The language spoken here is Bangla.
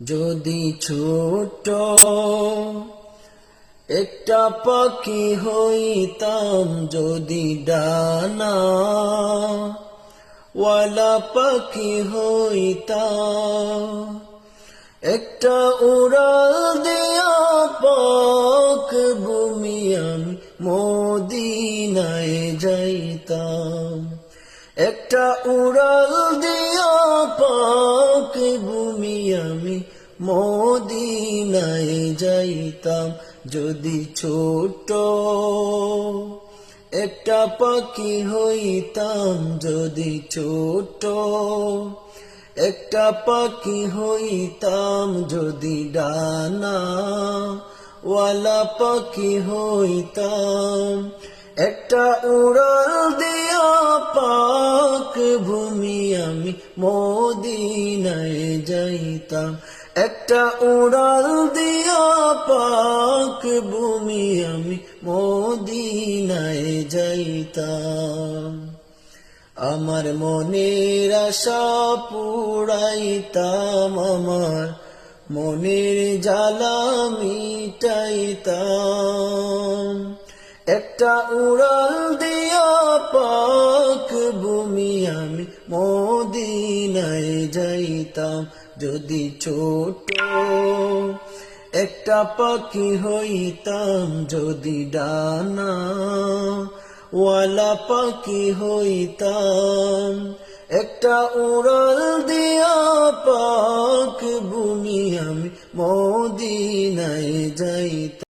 যদি ছোট একটা পাখি হইতাম, যদি ডানা ওয়ালা পাখি হইতাম, একটা উড়াল দিয়া পাক ভূমি আমি মদিনায় যাইতাম, একটা উড়াল দিয়া পাক ভূমি আমি মদিনায় যাইতাম। যদি ছোট একটা পাখি হইতাম, যদি ছোট একটা পাখি হইতাম, যদি ডানা ওয়ালা পাখি হইতাম, একটা উড়াল দিয়া পাক ভূমি আমি মদিনায় যাইতাম, একটা উড়াল দিয়া পাক ভূমি আমি মদিনায় যাইতাম। আমার মনের আশা পুরাইতাম, আমার মনের জ্বালা মিটাইতাম, একটা উড়াল দিয়া পাক ভূমি আমি মদিনায় যাইতাম। যদি ছোট একটা পাখি হইতাম, যদি ডানা ওয়ালা পাখি হইতাম, একটা উড়াল দিয়া পাক ভূমি আমি মদিনায় যাইতাম।